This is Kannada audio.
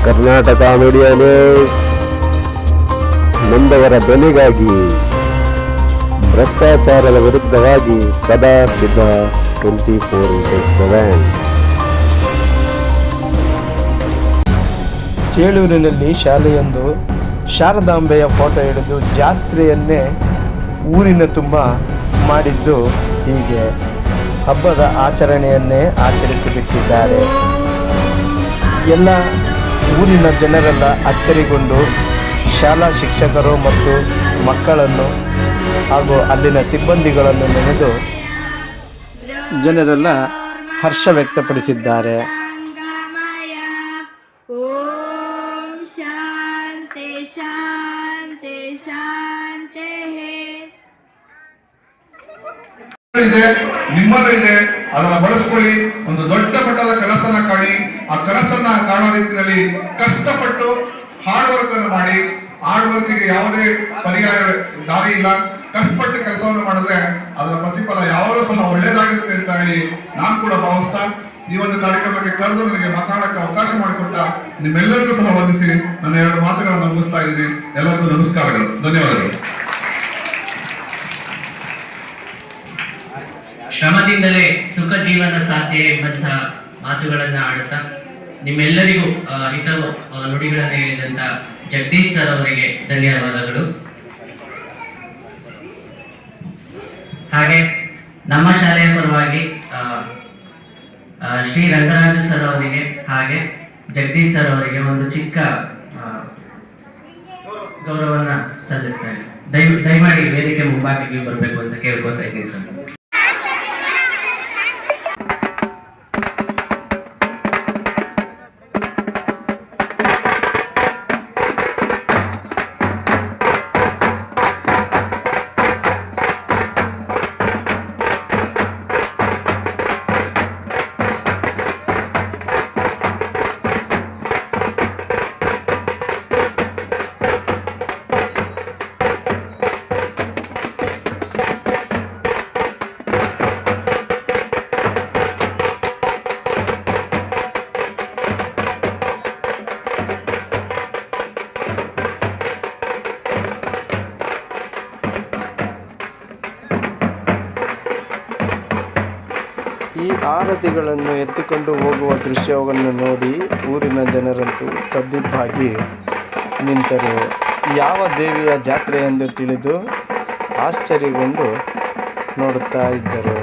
ಕರ್ನಾಟಕ ಮೀಡಿಯಾ ನ್ಯೂಸ್ ನೊಂದವರ ಧ್ವನಿಗಾಗಿ, ಭ್ರಷ್ಟಾಚಾರದ ವಿರುದ್ಧವಾಗಿ ಸದಾ ಸಿದ್ಧ 24/7. ಚೇಳೂರಿನಲ್ಲಿ ಶಾಲೆಯೊಂದು ಶಾರದಾಂಬೆಯ ಫೋಟೋ ಹಿಡಿದು ಜಾತ್ರೆಯನ್ನೇ ಊರಿನ ತುಂಬ ಮಾಡಿದ್ದು ಹೀಗೆ ಹಬ್ಬದ ಆಚರಣೆಯನ್ನೇ ಆಚರಿಸಿಬಿಟ್ಟಿದ್ದಾರೆ. ಎಲ್ಲ ಊರಿನ ಜನರೆಲ್ಲ ಅಚ್ಚರಿಗೊಂಡು ಶಾಲಾ ಶಿಕ್ಷಕರು ಮತ್ತು ಮಕ್ಕಳನ್ನು ಹಾಗೂ ಅಲ್ಲಿನ ಸಿಬ್ಬಂದಿಗಳನ್ನು ನೆನೆದು ಜನರೆಲ್ಲ ಹರ್ಷ ವ್ಯಕ್ತಪಡಿಸಿದ್ದಾರೆ. ನಿಮ್ಮಲ್ಲೂ ಇದೆ, ಅದನ್ನ ಬಳಸ್ಕೊಳ್ಳಿ. ಒಂದು ದೊಡ್ಡ ಮಟ್ಟದ ಕನಸನ್ನ ಕಾಣಿ. ಆ ಕನಸನ್ನ ಕಾಣೋ ರೀತಿಯಲ್ಲಿ ಕಷ್ಟಪಟ್ಟು ಹಾರ್ಡ್ ವರ್ಕ್ ಅನ್ನು ಮಾಡಿ. ಹಾರ್ಡ್ ವರ್ಕ್ಗೆ ಯಾವುದೇ ಪರ್ಯಾಯ ದಾರಿ ಇಲ್ಲ. ಕಷ್ಟಪಟ್ಟು ಕೆಲಸವನ್ನು ಮಾಡಿದ್ರೆ ಅದರ ಪ್ರತಿಫಲ ಯಾವಾಗಲೂ ಸಹ ಒಳ್ಳೇದಾಗಿರುತ್ತೆ ಅಂತ ಹೇಳಿ ನಾನು ಕೂಡ ಭಾವಿಸ್ತಾ ಈ ಒಂದು ಕಾರ್ಯಕ್ರಮಕ್ಕೆ ಕರೆದು ನನಗೆ ಮಾತಾಡಕ್ಕೆ ಅವಕಾಶ ಮಾಡಿಕೊಟ್ಟ ನಿಮ್ಮೆಲ್ಲರಿಗೂ ಸಹ ವಂದಿಸಿ ನನ್ನ 2 ಮಾತುಗಳನ್ನು ಮುಗಿಸ್ತಾ ಇದ್ದೀನಿ. ಎಲ್ಲರಿಗೂ ನಮಸ್ಕಾರಗಳು, ಧನ್ಯವಾದಗಳು. ಶ್ರಮದಿಂದಲೇ ಸುಖ ಜೀವನ ಸಾಧ್ಯ ಎಂಬಂತಹ ಮಾತುಗಳನ್ನ ಆಡುತ್ತಾ ನಿಮ್ಮೆಲ್ಲರಿಗೂ ಹಿತವು ನುಡಿಗಳನ್ನು ಹೇಳಿದಂತ ಜಗದೀಶ್ ಸರ್ ಅವರಿಗೆ ಧನ್ಯವಾದಗಳು. ಹಾಗೆ ನಮ್ಮ ಶಾಲೆಯ ಪರವಾಗಿ ಶ್ರೀ ರಂಗರಾಜ ಸರ್ ಅವರಿಗೆ ಹಾಗೆ ಜಗದೀಶ್ ಸರ್ ಅವರಿಗೆ ಒಂದು ಚಿಕ್ಕ ಗೌರವನ್ನ ಸಲ್ಲಿಸ್ತಾರೆ. ದಯಮಾಡಿ ವೇದಿಕೆ ಮುಂಭಾಗಕ್ಕೆ ಬರಬೇಕು ಅಂತ ಕೇಳ್ಕೊತಾ ಇದ್ದೀನಿ ಸರ್. ಈ ಆರತಿಗಳನ್ನು ಎತ್ತಿಕೊಂಡು ಹೋಗುವ ದೃಶ್ಯವನ್ನು ನೋಡಿ ಊರಿನ ಜನರಂತೂ ತಬ್ಬಿಬ್ಬಾಗಿ ನಿಂತರು. ಯಾವ ದೇವಿಯ ಜಾತ್ರೆ ಎಂದು ತಿಳಿದು ಆಶ್ಚರ್ಯಗೊಂಡು ನೋಡುತ್ತಾ ಇದ್ದರು.